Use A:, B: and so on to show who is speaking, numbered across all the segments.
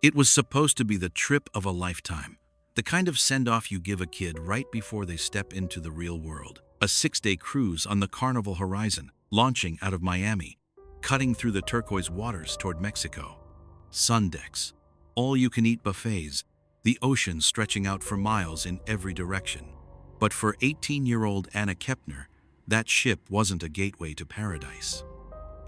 A: It was supposed to be the trip of a lifetime, the kind of send-off you give a kid right before they step into the real world. A 6-day cruise on the Carnival Horizon, launching out of Miami, cutting through the turquoise waters toward Mexico. Sun decks, all-you-can-eat buffets, the ocean stretching out for miles in every direction. But for 18-year-old Anna Kepner, that ship wasn't a gateway to paradise.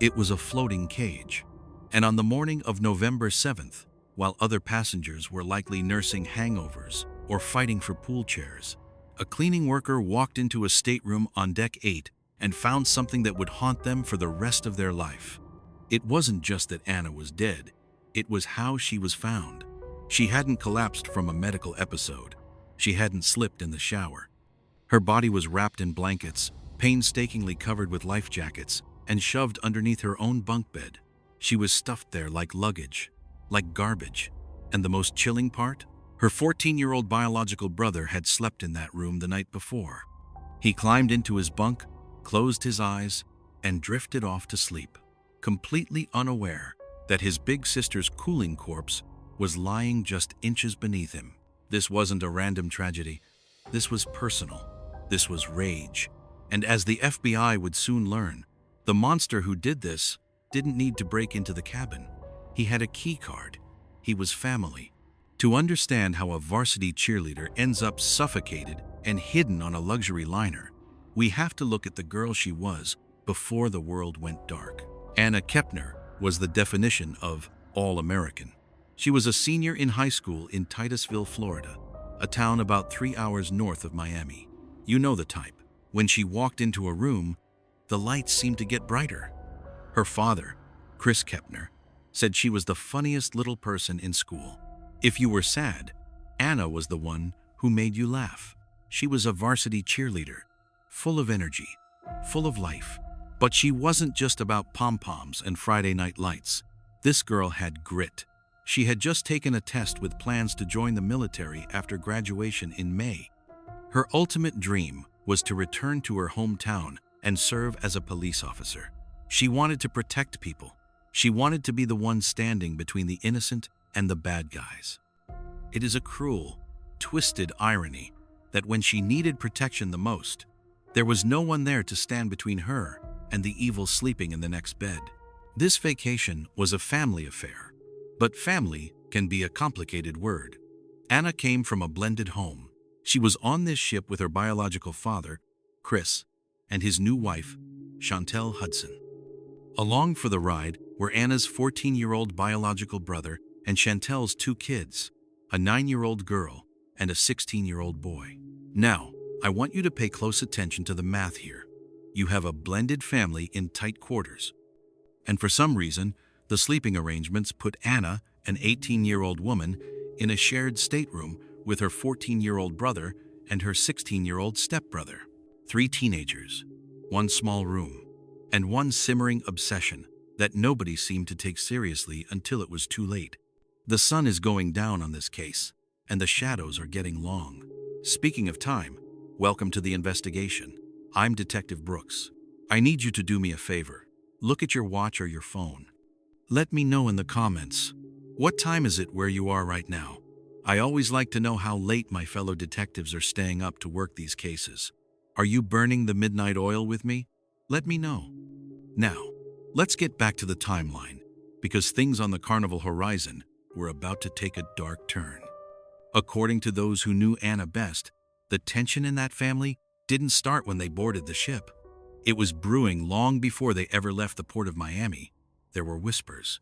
A: It was a floating cage. And on the morning of November 7th, while other passengers were likely nursing hangovers or fighting for pool chairs, a cleaning worker walked into a stateroom on Deck 8 and found something that would haunt them for the rest of their life. It wasn't just that Anna was dead, it was how she was found. She hadn't collapsed from a medical episode. She hadn't slipped in the shower. Her body was wrapped in blankets, painstakingly covered with life jackets, and shoved underneath her own bunk bed. She was stuffed there like luggage, like garbage. And the most chilling part? Her 14-year-old biological brother had slept in that room the night before. He climbed into his bunk, closed his eyes, and drifted off to sleep, completely unaware that his big sister's cooling corpse was lying just inches beneath him. This wasn't a random tragedy. This was personal. This was rage. And as the FBI would soon learn, the monster who did this didn't need to break into the cabin. He had a key card. He was family. To understand how a varsity cheerleader ends up suffocated and hidden on a luxury liner, we have to look at the girl she was before the world went dark. Anna Kepner was the definition of all-American. She was a senior in high school in Titusville, Florida, a town about 3 hours north of Miami. You know the type. When she walked into a room, the lights seemed to get brighter. Her father, Chris Kepner, said she was the funniest little person in school. If you were sad, Anna was the one who made you laugh. She was a varsity cheerleader, full of energy, full of life. But she wasn't just about pom-poms and Friday night lights. This girl had grit. She had just taken a test with plans to join the military after graduation in May. Her ultimate dream was to return to her hometown and serve as a police officer. She wanted to protect people. She wanted to be the one standing between the innocent and the bad guys. It is a cruel, twisted irony that when she needed protection the most, there was no one there to stand between her and the evil sleeping in the next bed. This vacation was a family affair, but family can be a complicated word. Anna came from a blended home. She was on this ship with her biological father, Chris, and his new wife, Chantel Hudson. Along for the ride were Anna's 14-year-old biological brother and Chantel's 2 kids, a 9-year-old girl and a 16-year-old boy. Now, I want you to pay close attention to the math here. You have a blended family in tight quarters. And for some reason, the sleeping arrangements put Anna, an 18-year-old woman, in a shared stateroom with her 14-year-old brother and her 16-year-old stepbrother. 3 teenagers, 1 small room, and 1 simmering obsession that nobody seemed to take seriously until it was too late. The sun is going down on this case, and the shadows are getting long. Speaking of time, welcome to the investigation. I'm Detective Brooks. I need you to do me a favor. Look at your watch or your phone. Let me know in the comments. What time is it where you are right now? I always like to know how late my fellow detectives are staying up to work these cases. Are you burning the midnight oil with me? Let me know. Now, let's get back to the timeline, because things on the Carnival Horizon were about to take a dark turn. According to those who knew Anna best, the tension in that family didn't start when they boarded the ship. It was brewing long before they ever left the port of Miami. There were whispers,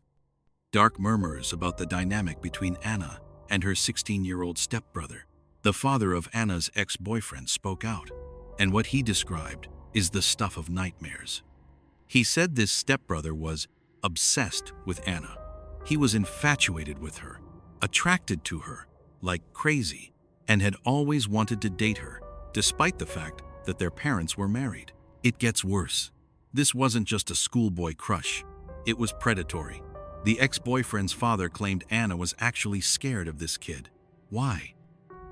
A: dark murmurs about the dynamic between Anna and her 16-year-old stepbrother. The father of Anna's ex-boyfriend spoke out, and what he described is the stuff of nightmares. He said this stepbrother was obsessed with Anna. He was infatuated with her, attracted to her like crazy, and had always wanted to date her, despite the fact that their parents were married. It gets worse. This wasn't just a schoolboy crush. It was predatory. The ex-boyfriend's father claimed Anna was actually scared of this kid. Why?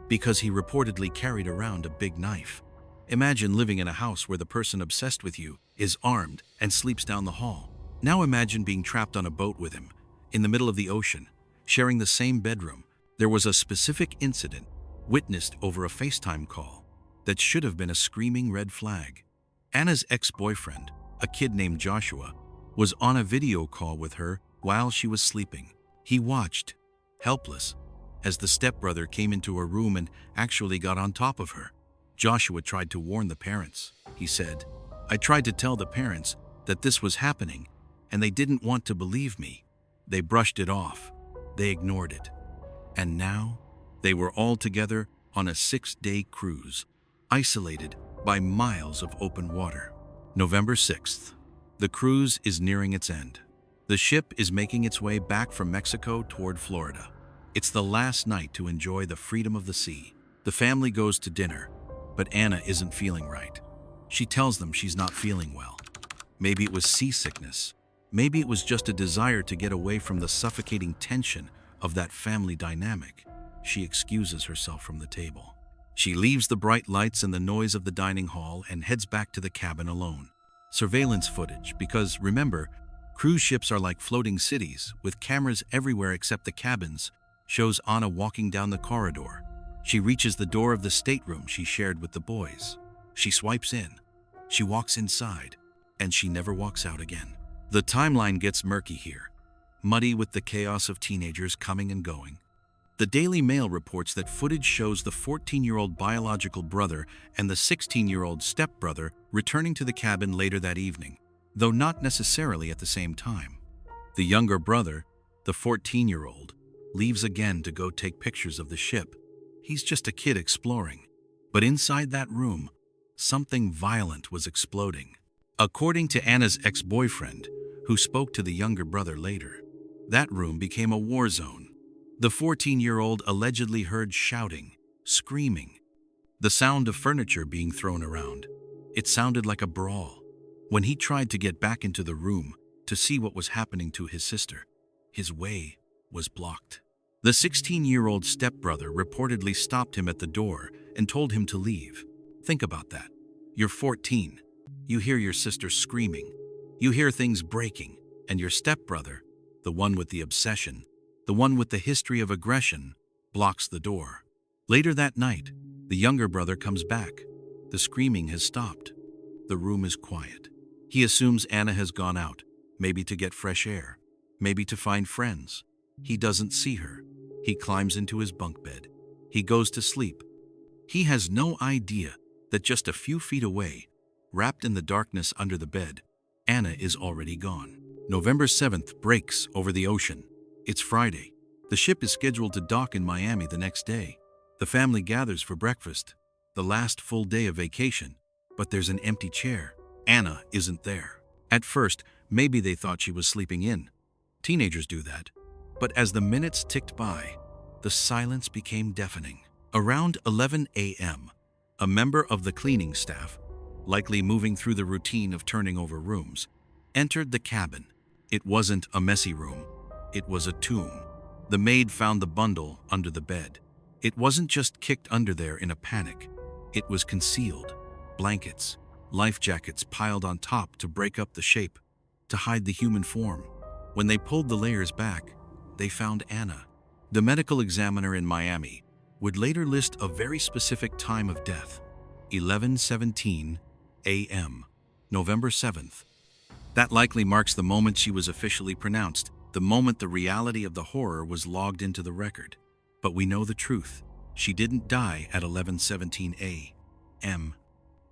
A: Because he reportedly carried around a big knife. Imagine living in a house where the person obsessed with you is armed and sleeps down the hall. Now imagine being trapped on a boat with him, in the middle of the ocean, sharing the same bedroom. There was a specific incident witnessed over a FaceTime call that should have been a screaming red flag. Anna's ex-boyfriend, a kid named Joshua, was on a video call with her while she was sleeping. He watched, helpless, as the stepbrother came into her room and actually got on top of her. Joshua tried to warn the parents. He said, "I tried to tell the parents that this was happening, and they didn't want to believe me. They brushed it off. They ignored it." And now, they were all together on a 6-day cruise, isolated by miles of open water. November 6th. The cruise is nearing its end. The ship is making its way back from Mexico toward Florida. It's the last night to enjoy the freedom of the sea. The family goes to dinner, but Anna isn't feeling right. She tells them she's not feeling well. Maybe it was seasickness. Maybe it was just a desire to get away from the suffocating tension of that family dynamic. She excuses herself from the table. She leaves the bright lights and the noise of the dining hall and heads back to the cabin alone. Surveillance footage, because remember, cruise ships are like floating cities with cameras everywhere except the cabins, shows Anna walking down the corridor. She reaches the door of the stateroom she shared with the boys. She swipes in. She walks inside, and she never walks out again. The timeline gets murky here, muddy with the chaos of teenagers coming and going. The Daily Mail reports that footage shows the 14-year-old biological brother and the 16-year-old stepbrother returning to the cabin later that evening, though not necessarily at the same time. The younger brother, the 14-year-old, leaves again to go take pictures of the ship. He's just a kid exploring. But inside that room, something violent was exploding. According to Anna's ex-boyfriend, who spoke to the younger brother later, that room became a war zone. The 14-year-old allegedly heard shouting, screaming, the sound of furniture being thrown around. It sounded like a brawl. When he tried to get back into the room to see what was happening to his sister, his way was blocked. The 16-year-old stepbrother reportedly stopped him at the door and told him to leave. Think about that. You're 14. You hear your sister screaming. You hear things breaking, and your stepbrother, the one with the obsession, the one with the history of aggression, blocks the door. Later that night, the younger brother comes back. The screaming has stopped. The room is quiet. He assumes Anna has gone out, maybe to get fresh air, maybe to find friends. He doesn't see her. He climbs into his bunk bed. He goes to sleep. He has no idea that just a few feet away, wrapped in the darkness under the bed, Anna is already gone. November 7th breaks over the ocean. It's Friday. The ship is scheduled to dock in Miami the next day. The family gathers for breakfast, the last full day of vacation, but there's an empty chair. Anna isn't there. At first, maybe they thought she was sleeping in. Teenagers do that. But as the minutes ticked by, the silence became deafening. Around 11 a.m., a member of the cleaning staff, likely moving through the routine of turning over rooms, entered the cabin. It wasn't a messy room. It was a tomb. The maid found the bundle under the bed. It wasn't just kicked under there in a panic. It was concealed. Blankets, life jackets piled on top to break up the shape, to hide the human form. When they pulled the layers back, they found Anna. The medical examiner in Miami would later list a very specific time of death, 11:17 a.m., November 7th. That likely marks the moment she was officially pronounced, the moment the reality of the horror was logged into the record. But we know the truth. She didn't die at 11:17 a.m.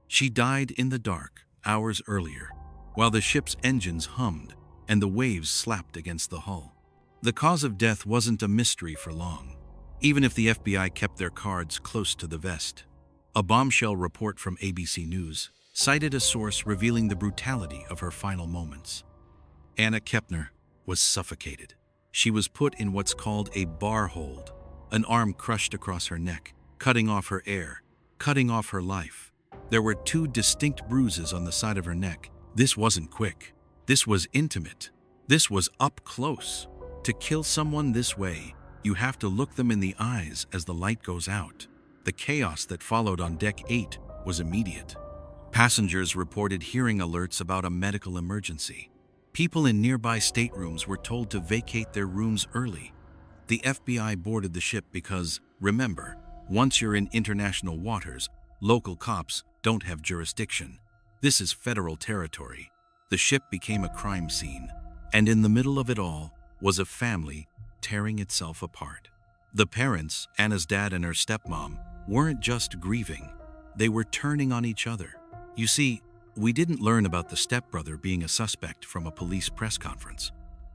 A: She died in the dark, hours earlier, while the ship's engines hummed and the waves slapped against the hull. The cause of death wasn't a mystery for long, even if the FBI kept their cards close to the vest. A bombshell report from ABC News cited a source revealing the brutality of her final moments. Anna Kepner was suffocated. She was put in what's called a bar hold, an arm crushed across her neck, cutting off her air, cutting off her life. There were 2 distinct bruises on the side of her neck. This wasn't quick. This was intimate. This was up close. To kill someone this way, you have to look them in the eyes as the light goes out. The chaos that followed on Deck 8 was immediate. Passengers reported hearing alerts about a medical emergency. People in nearby staterooms were told to vacate their rooms early. The FBI boarded the ship because, remember, once you're in international waters, local cops don't have jurisdiction. This is federal territory. The ship became a crime scene, and in the middle of it all was a family tearing itself apart. The parents, Anna's dad and her stepmom, weren't just grieving. They were turning on each other. You see, we didn't learn about the stepbrother being a suspect from a police press conference.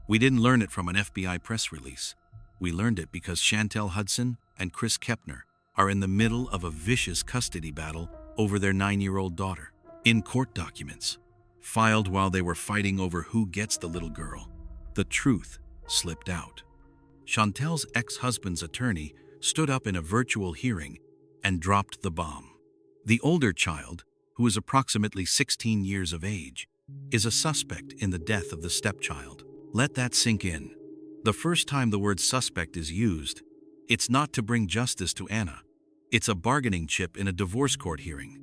A: We didn't learn it from an FBI press release. We learned it because Chantel Hudson and Anna Kepner are in the middle of a vicious custody battle over their 9-year-old daughter. In court documents, filed while they were fighting over who gets the little girl, the truth slipped out. Chantel's ex-husband's attorney stood up in a virtual hearing and dropped the bomb. The older child, who is approximately 16 years of age, is a suspect in the death of the stepchild. Let that sink in. The first time the word suspect is used, it's not to bring justice to Anna. It's a bargaining chip in a divorce court hearing.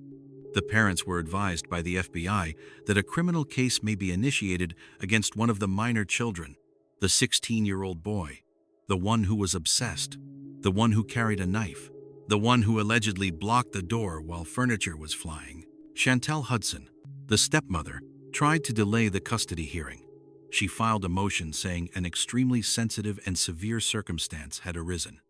A: The parents were advised by the FBI that a criminal case may be initiated against one of the minor children, the 16-year-old boy, the one who was obsessed, the one who carried a knife, the one who allegedly blocked the door while furniture was flying. Chantel Hudson, the stepmother, tried to delay the custody hearing. She filed a motion saying an extremely sensitive and severe circumstance had arisen.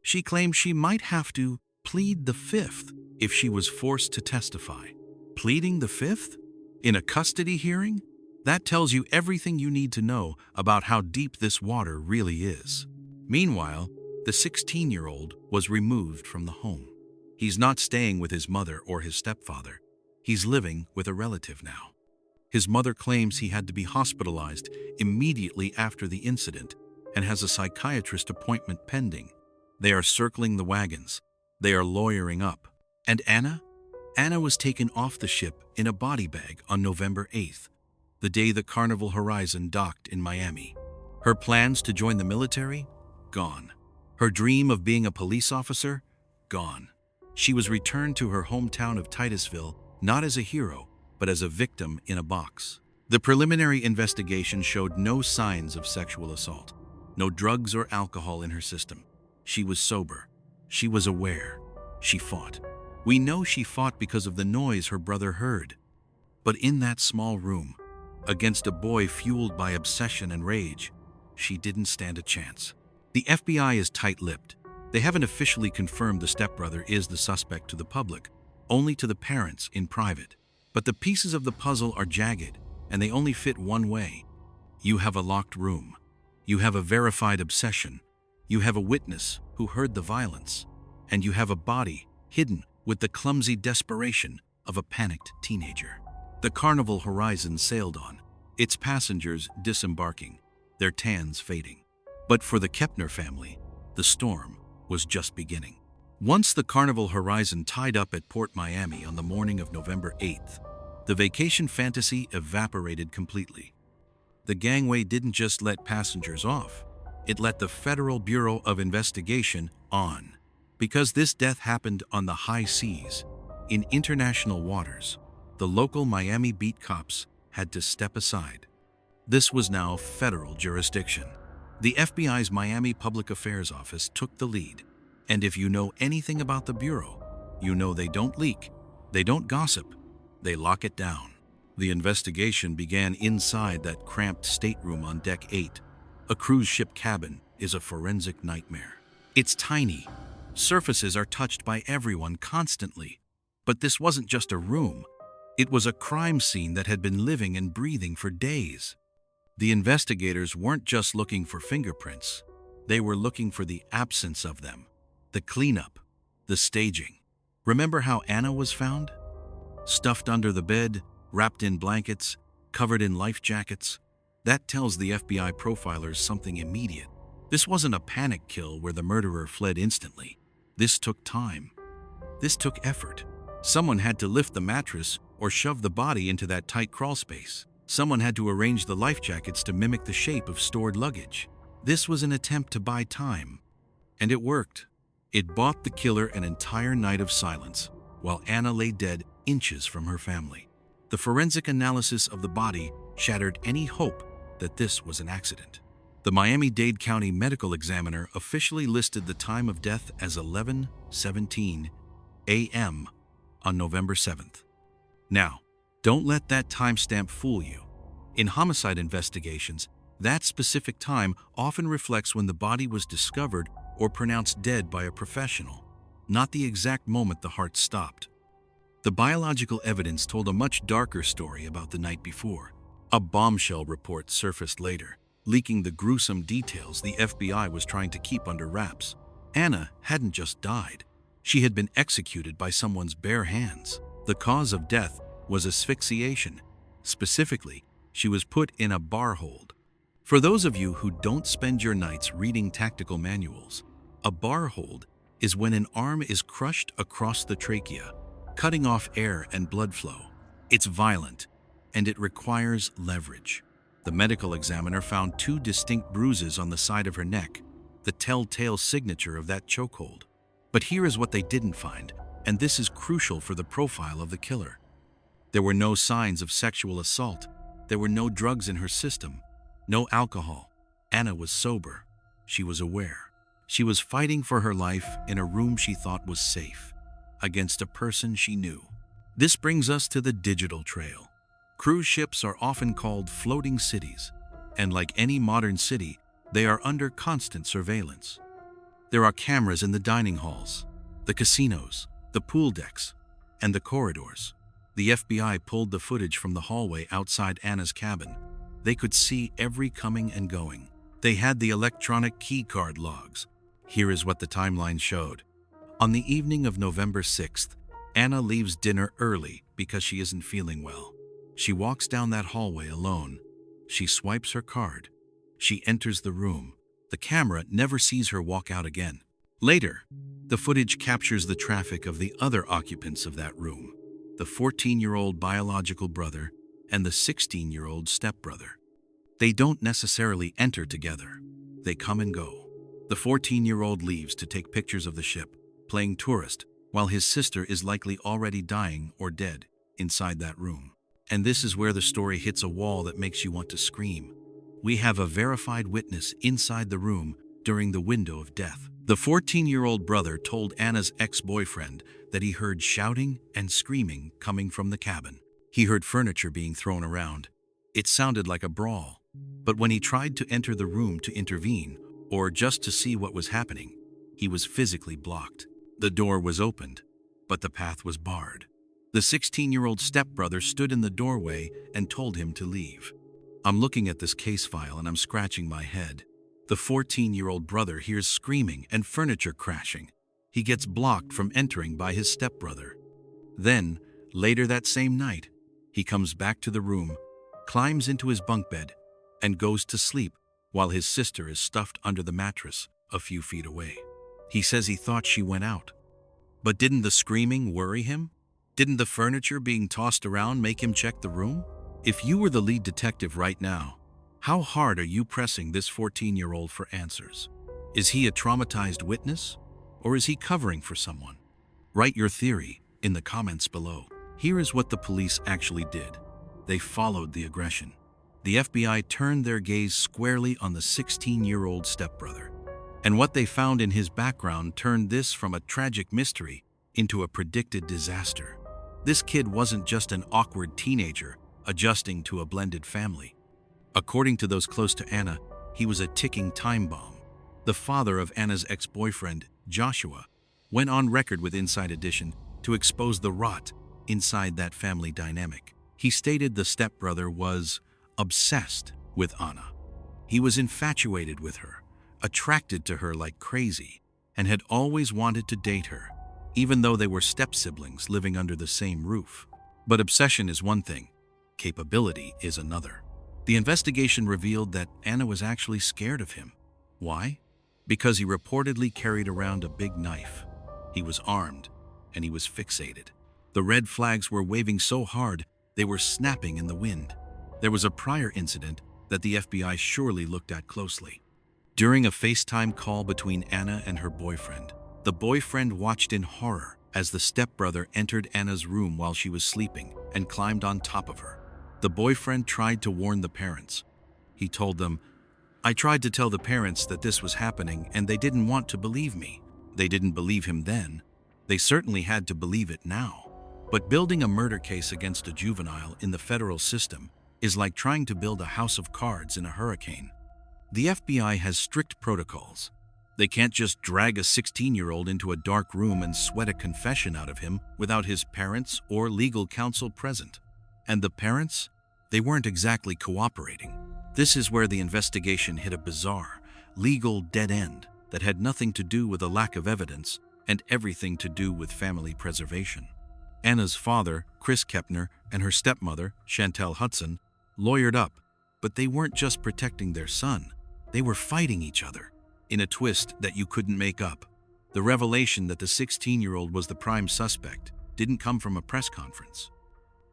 A: She claimed she might have to plead the fifth if she was forced to testify. Pleading the fifth? In a custody hearing? That tells you everything you need to know about how deep this water really is. Meanwhile, the 16-year-old was removed from the home. He's not staying with his mother or his stepfather. He's living with a relative now. His mother claims he had to be hospitalized immediately after the incident and has a psychiatrist appointment pending. They are circling the wagons. They are lawyering up. And Anna? Anna was taken off the ship in a body bag on November 8th, the day the Carnival Horizon docked in Miami. Her plans to join the military? Gone. Her dream of being a police officer? Gone. She was returned to her hometown of Titusville not as a hero, but as a victim in a box. The preliminary investigation showed no signs of sexual assault, no drugs or alcohol in her system. She was sober. She was aware. She fought. We know she fought because of the noise her brother heard. But in that small room, against a boy fueled by obsession and rage, she didn't stand a chance. The FBI is tight-lipped. They haven't officially confirmed the stepbrother is the suspect to the public, only to the parents in private. But the pieces of the puzzle are jagged, and they only fit one way. You have a locked room. You have a verified obsession. You have a witness who heard the violence. And you have a body hidden with the clumsy desperation of a panicked teenager. The Carnival Horizon sailed on, its passengers disembarking, their tans fading. But for the Kepner family, the storm was just beginning. Once the Carnival Horizon tied up at Port Miami on the morning of November 8th, the vacation fantasy evaporated completely. The gangway didn't just let passengers off, it let the Federal Bureau of Investigation on. Because this death happened on the high seas, in international waters, the local Miami beat cops had to step aside. This was now federal jurisdiction. The FBI's Miami Public Affairs Office took the lead. And if you know anything about the Bureau, you know they don't leak, they don't gossip, they lock it down. The investigation began inside that cramped stateroom on Deck 8. A cruise ship cabin is a forensic nightmare. It's tiny. Surfaces are touched by everyone constantly. But this wasn't just a room. It was a crime scene that had been living and breathing for days. The investigators weren't just looking for fingerprints. They were looking for the absence of them. The cleanup, the staging. Remember how Anna was found? Stuffed under the bed, wrapped in blankets, covered in life jackets. That tells the FBI profilers something immediate. This wasn't a panic kill where the murderer fled instantly. This took time. This took effort. Someone had to lift the mattress or shove the body into that tight crawl space. Someone had to arrange the life jackets to mimic the shape of stored luggage. This was an attempt to buy time. And it worked. It bought the killer an entire night of silence, while Anna lay dead inches from her family. The forensic analysis of the body shattered any hope that this was an accident. The Miami-Dade County Medical Examiner officially listed the time of death as 11:17 a.m. on November 7th. Now, don't let that timestamp fool you. In homicide investigations, that specific time often reflects when the body was discovered or pronounced dead by a professional, not the exact moment the heart stopped. The biological evidence told a much darker story about the night before. A bombshell report surfaced later, leaking the gruesome details the FBI was trying to keep under wraps. Anna hadn't just died. She had been executed by someone's bare hands. The cause of death was asphyxiation. Specifically, she was put in a bar hold. For those of you who don't spend your nights reading tactical manuals, a bar hold is when an arm is crushed across the trachea, cutting off air and blood flow. It's violent, and it requires leverage. The medical examiner found 2 distinct bruises on the side of her neck, the telltale signature of that chokehold. But here is what they didn't find, and this is crucial for the profile of the killer. There were no signs of sexual assault. There were no drugs in her system, no alcohol. Anna was sober. She was aware. She was fighting for her life in a room she thought was safe, against a person she knew. This brings us to the digital trail. Cruise ships are often called floating cities, and like any modern city, they are under constant surveillance. There are cameras in the dining halls, the casinos, the pool decks, and the corridors. The FBI pulled the footage from the hallway outside Anna's cabin. They could see every coming and going. They had the electronic keycard logs. Here is what the timeline showed. On the evening of November 6th, Anna leaves dinner early because she isn't feeling well. She walks down that hallway alone. She swipes her card. She enters the room. The camera never sees her walk out again. Later, the footage captures the traffic of the other occupants of that room, the 14-year-old biological brother and the 16-year-old stepbrother. They don't necessarily enter together. They come and go. The 14-year-old leaves to take pictures of the ship, playing tourist, while his sister is likely already dying or dead inside that room. And this is where the story hits a wall that makes you want to scream. We have a verified witness inside the room during the window of death. The 14-year-old brother told Anna's ex-boyfriend that he heard shouting and screaming coming from the cabin. He heard furniture being thrown around. It sounded like a brawl. But when he tried to enter the room to intervene, or just to see what was happening, he was physically blocked. The door was opened, but the path was barred. The 16-year-old stepbrother stood in the doorway and told him to leave. I'm looking at this case file and I'm scratching my head. The 14-year-old brother hears screaming and furniture crashing. He gets blocked from entering by his stepbrother. Then, later that same night, he comes back to the room, climbs into his bunk bed, and goes to sleep while his sister is stuffed under the mattress a few feet away. He says he thought she went out. But didn't the screaming worry him? Didn't the furniture being tossed around make him check the room? If you were the lead detective right now, how hard are you pressing this 14-year-old for answers? Is he a traumatized witness, or is he covering for someone? Write your theory in the comments below. Here is what the police actually did. They followed the aggression. The FBI turned their gaze squarely on the 16-year-old stepbrother. And what they found in his background turned this from a tragic mystery into a predicted disaster. This kid wasn't just an awkward teenager adjusting to a blended family. According to those close to Anna, he was a ticking time bomb. The father of Anna's ex-boyfriend, Joshua, went on record with Inside Edition to expose the rot inside that family dynamic. He stated the stepbrother was obsessed with Anna. He was infatuated with her, attracted to her like crazy, and had always wanted to date her, even though they were step-siblings living under the same roof. But obsession is one thing, capability is another. The investigation revealed that Anna was actually scared of him. Why? Because he reportedly carried around a big knife. He was armed, and he was fixated. The red flags were waving so hard, they were snapping in the wind. There was a prior incident that the FBI surely looked at closely. During a FaceTime call between Anna and her boyfriend, the boyfriend watched in horror as the stepbrother entered Anna's room while she was sleeping and climbed on top of her. The boyfriend tried to warn the parents. He told them, I tried to tell the parents that this was happening, and they didn't want to believe me. They didn't believe him then. They certainly had to believe it now. But building a murder case against a juvenile in the federal system is like trying to build a house of cards in a hurricane. The FBI has strict protocols. They can't just drag a 16-year-old into a dark room and sweat a confession out of him without his parents or legal counsel present. And the parents? They weren't exactly cooperating. This is where the investigation hit a bizarre, legal dead end that had nothing to do with a lack of evidence and everything to do with family preservation. Anna's father, Chris Kepner, and her stepmother, Chantel Hudson, lawyered up, but they weren't just protecting their son. They were fighting each other. In a twist that you couldn't make up, the revelation that the 16-year-old was the prime suspect didn't come from a press conference.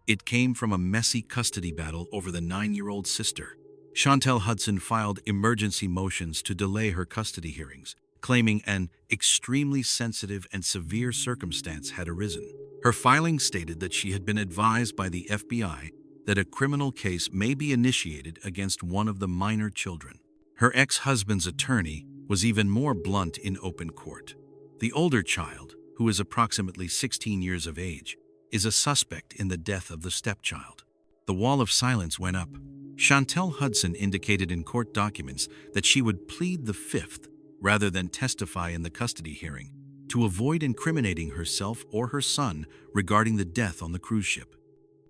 A: It came from a messy custody battle over the 9-year-old sister. Chantel Hudson filed emergency motions to delay her custody hearings, claiming an extremely sensitive and severe circumstance had arisen. Her filing stated that she had been advised by the FBI that a criminal case may be initiated against one of the minor children. Her ex-husband's attorney was even more blunt in open court. The older child, who is approximately 16 years of age, is a suspect in the death of the stepchild. The wall of silence went up. Chantel Hudson indicated in court documents that she would plead the fifth rather than testify in the custody hearing to avoid incriminating herself or her son regarding the death on the cruise ship.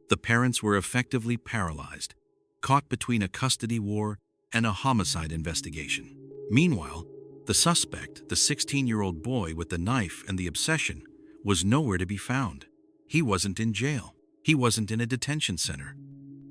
A: The parents were effectively paralyzed, caught between a custody war and a homicide investigation. Meanwhile, the suspect, the 16-year-old boy with the knife and the obsession, was nowhere to be found. He wasn't in jail. He wasn't in a detention center.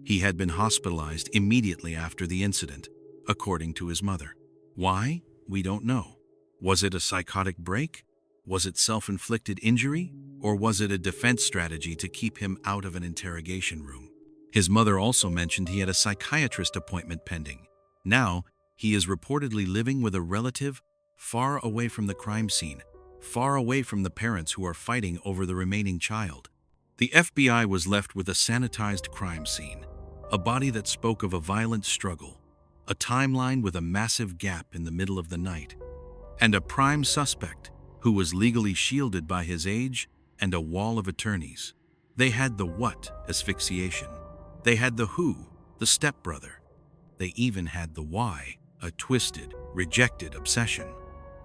A: He had been hospitalized immediately after the incident, according to his mother. Why? We don't know. Was it a psychotic break? Was it self-inflicted injury? Or was it a defense strategy to keep him out of an interrogation room? His mother also mentioned he had a psychiatrist appointment pending. Now, he is reportedly living with a relative far away from the crime scene, far away from the parents who are fighting over the remaining child. The FBI was left with a sanitized crime scene, a body that spoke of a violent struggle, a timeline with a massive gap in the middle of the night, and a prime suspect who was legally shielded by his age and a wall of attorneys. They had the what, asphyxiation. They had the who, the stepbrother. They even had the why, a twisted, rejected obsession.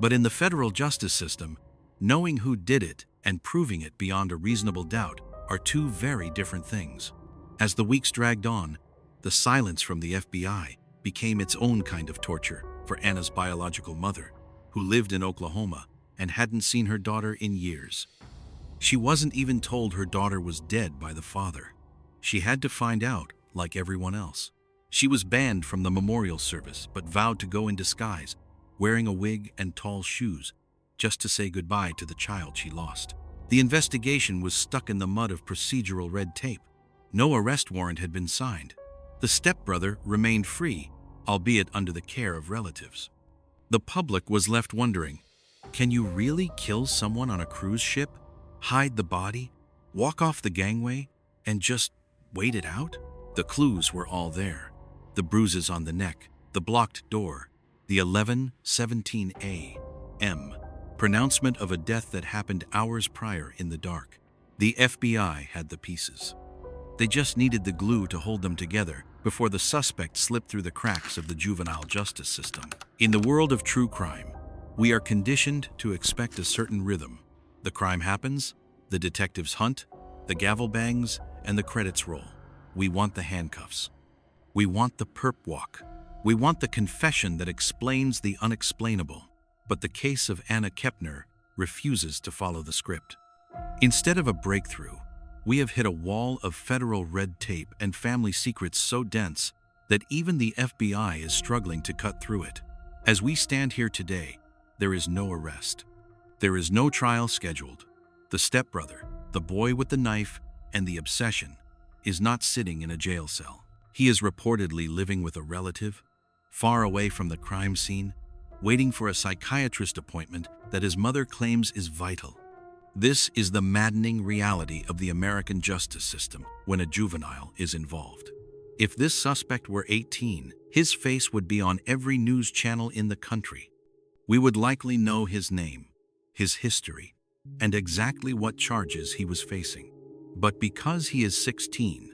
A: But in the federal justice system, knowing who did it and proving it beyond a reasonable doubt are two very different things. As the weeks dragged on, the silence from the FBI became its own kind of torture for Anna's biological mother, who lived in Oklahoma and hadn't seen her daughter in years. She wasn't even told her daughter was dead by the father. She had to find out, like everyone else. She was banned from the memorial service, but vowed to go in disguise, wearing a wig and tall shoes, just to say goodbye to the child she lost. The investigation was stuck in the mud of procedural red tape. No arrest warrant had been signed. The stepbrother remained free, albeit under the care of relatives. The public was left wondering, can you really kill someone on a cruise ship, hide the body, walk off the gangway, and just wait it out? The clues were all there. The bruises on the neck, the blocked door, the 11:17 a.m. pronouncement of a death that happened hours prior in the dark. The FBI had the pieces. They just needed the glue to hold them together before the suspect slipped through the cracks of the juvenile justice system. In the world of true crime, we are conditioned to expect a certain rhythm. The crime happens, the detectives hunt, the gavel bangs, and the credits roll. We want the handcuffs. We want the perp walk. We want the confession that explains the unexplainable. But the case of Anna Kepner refuses to follow the script. Instead of a breakthrough, we have hit a wall of federal red tape and family secrets so dense that even the FBI is struggling to cut through it. As we stand here today, there is no arrest. There is no trial scheduled. The stepbrother, the boy with the knife and the obsession, is not sitting in a jail cell. He is reportedly living with a relative, far away from the crime scene, waiting for a psychiatrist appointment that his mother claims is vital. This is the maddening reality of the American justice system when a juvenile is involved. If this suspect were 18, his face would be on every news channel in the country. We would likely know his name, his history, and exactly what charges he was facing. But because he is 16,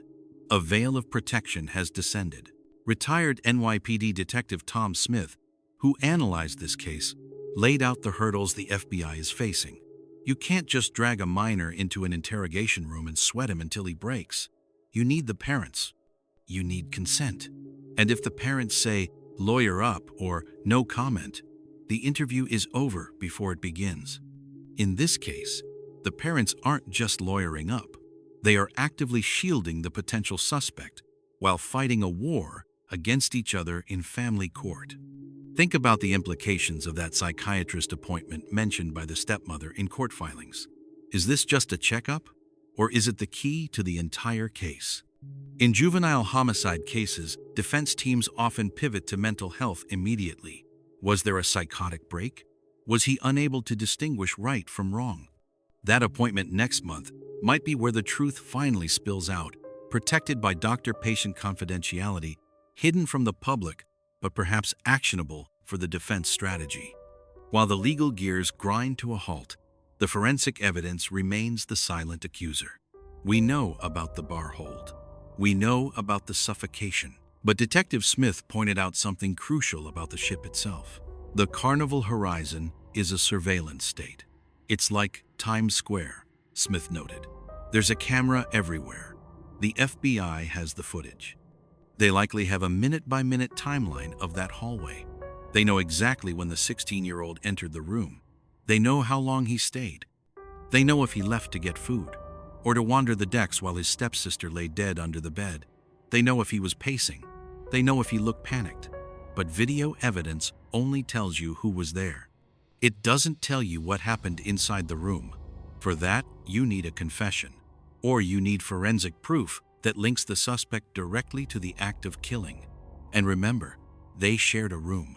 A: a veil of protection has descended. Retired NYPD Detective Tom Smith, who analyzed this case, laid out the hurdles the FBI is facing. You can't just drag a minor into an interrogation room and sweat him until he breaks. You need the parents. You need consent. And if the parents say, "Lawyer up" or "no comment," the interview is over before it begins. In this case, the parents aren't just lawyering up. They are actively shielding the potential suspect while fighting a war against each other in family court. Think about the implications of that psychiatrist appointment mentioned by the stepmother in court filings. Is this just a checkup, or is it the key to the entire case? In juvenile homicide cases, defense teams often pivot to mental health immediately. Was there a psychotic break? Was he unable to distinguish right from wrong? That appointment next month might be where the truth finally spills out, protected by doctor-patient confidentiality, hidden from the public, but perhaps actionable for the defense strategy. While the legal gears grind to a halt, the forensic evidence remains the silent accuser. We know about the bar hold. We know about the suffocation. But Detective Smith pointed out something crucial about the ship itself. The Carnival Horizon is a surveillance state. It's like Times Square, Smith noted. There's a camera everywhere. The FBI has the footage. They likely have a minute-by-minute timeline of that hallway. They know exactly when the 16-year-old entered the room. They know how long he stayed. They know if he left to get food or to wander the decks while his stepsister lay dead under the bed. They know if he was pacing. They know if he looked panicked. But video evidence only tells you who was there. It doesn't tell you what happened inside the room. For that, you need a confession, or you need forensic proof that links the suspect directly to the act of killing. And remember, they shared a room.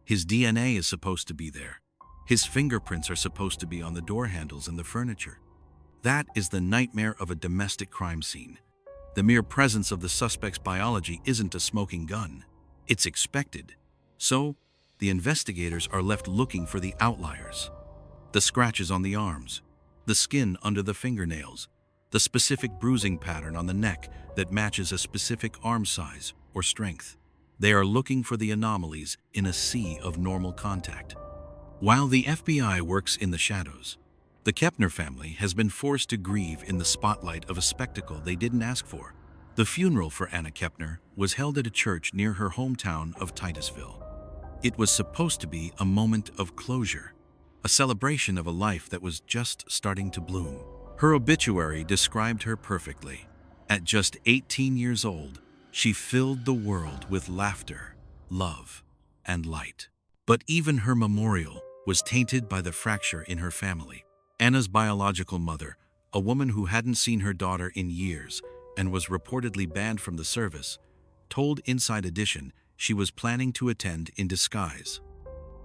A: His DNA is supposed to be there. His fingerprints are supposed to be on the door handles and the furniture. That is the nightmare of a domestic crime scene. The mere presence of the suspect's biology isn't a smoking gun. It's expected. So, the investigators are left looking for the outliers. The scratches on the arms, the skin under the fingernails, the specific bruising pattern on the neck that matches a specific arm size or strength. They are looking for the anomalies in a sea of normal contact. While the FBI works in the shadows, the Kepner family has been forced to grieve in the spotlight of a spectacle they didn't ask for. The funeral for Anna Kepner was held at a church near her hometown of Titusville. It was supposed to be a moment of closure, a celebration of a life that was just starting to bloom. Her obituary described her perfectly. At just 18 years old, she filled the world with laughter, love, and light. But even her memorial was tainted by the fracture in her family. Anna's biological mother, a woman who hadn't seen her daughter in years and was reportedly banned from the service, told Inside Edition she was planning to attend in disguise.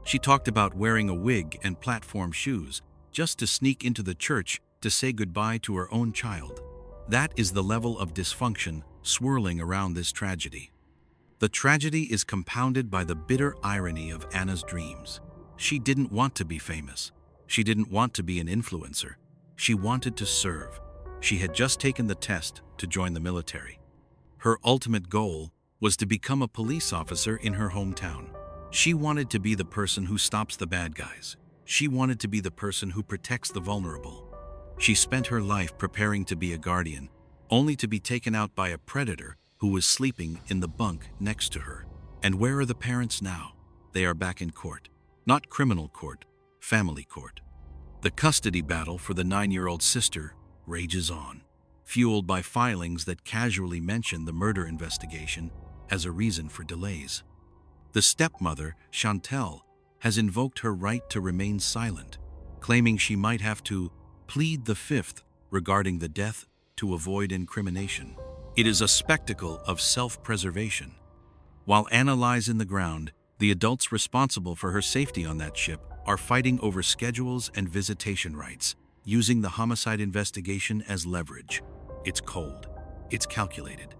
A: She talked about wearing a wig and platform shoes just to sneak into the church to say goodbye to her own child. That is the level of dysfunction swirling around this tragedy. The tragedy is compounded by the bitter irony of Anna's dreams. She didn't want to be famous. She didn't want to be an influencer. She wanted to serve. She had just taken the test to join the military. Her ultimate goal was to become a police officer in her hometown. She wanted to be the person who stops the bad guys. She wanted to be the person who protects the vulnerable. She spent her life preparing to be a guardian, only to be taken out by a predator who was sleeping in the bunk next to her. And where are the parents now? They are back in court. Not criminal court, family court. The custody battle for the 9-year-old sister rages on, fueled by filings that casually mention the murder investigation as a reason for delays. The stepmother, Chantel, has invoked her right to remain silent, claiming she might have to plead the fifth regarding the death to avoid incrimination. It is a spectacle of self-preservation. While Anna lies in the ground, the adults responsible for her safety on that ship are fighting over schedules and visitation rights, using the homicide investigation as leverage. It's cold. It's calculated.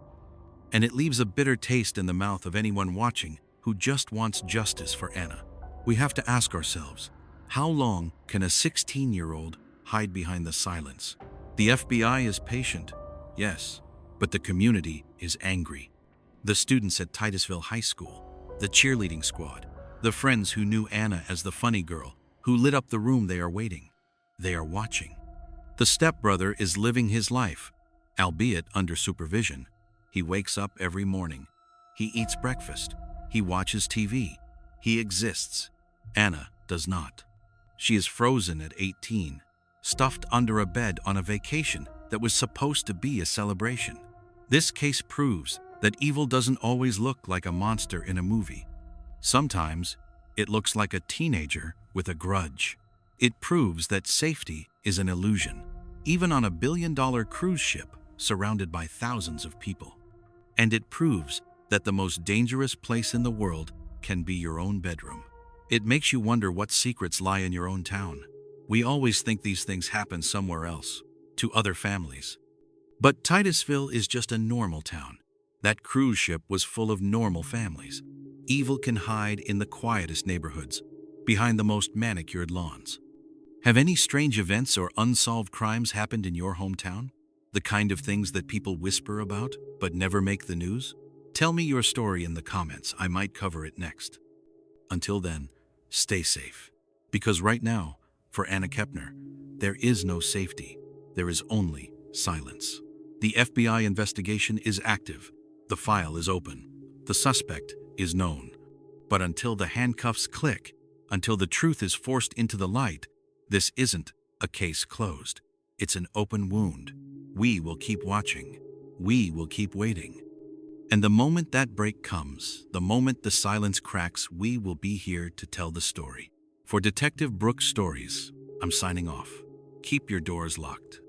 A: And it leaves a bitter taste in the mouth of anyone watching who just wants justice for Anna. We have to ask ourselves, how long can a 16-year-old hide behind the silence? The FBI is patient, yes, but the community is angry. The students at Titusville High School, the cheerleading squad, the friends who knew Anna as the funny girl who lit up the room, they are waiting. They are watching. The stepbrother is living his life, albeit under supervision. He wakes up every morning. He eats breakfast. He watches TV. He exists. Anna does not. She is frozen at 18, stuffed under a bed on a vacation that was supposed to be a celebration. This case proves that evil doesn't always look like a monster in a movie. Sometimes it looks like a teenager with a grudge. It proves that safety is an illusion, even on a billion-dollar cruise ship surrounded by thousands of people. And it proves that the most dangerous place in the world can be your own bedroom. It makes you wonder what secrets lie in your own town. We always think these things happen somewhere else, to other families. But Titusville is just a normal town. That cruise ship was full of normal families. Evil can hide in the quietest neighborhoods, behind the most manicured lawns. Have any strange events or unsolved crimes happened in your hometown? The kind of things that people whisper about, but never make the news? Tell me your story in the comments. I might cover it next. Until then, stay safe. Because right now, for Anna Kepner, there is no safety. There is only silence. The FBI investigation is active. The file is open. The suspect is known. But until the handcuffs click, until the truth is forced into the light, this isn't a case closed. It's an open wound. We will keep watching. We will keep waiting. And the moment that break comes, the moment the silence cracks, we will be here to tell the story. For Detective Brooks Stories, I'm signing off. Keep your doors locked.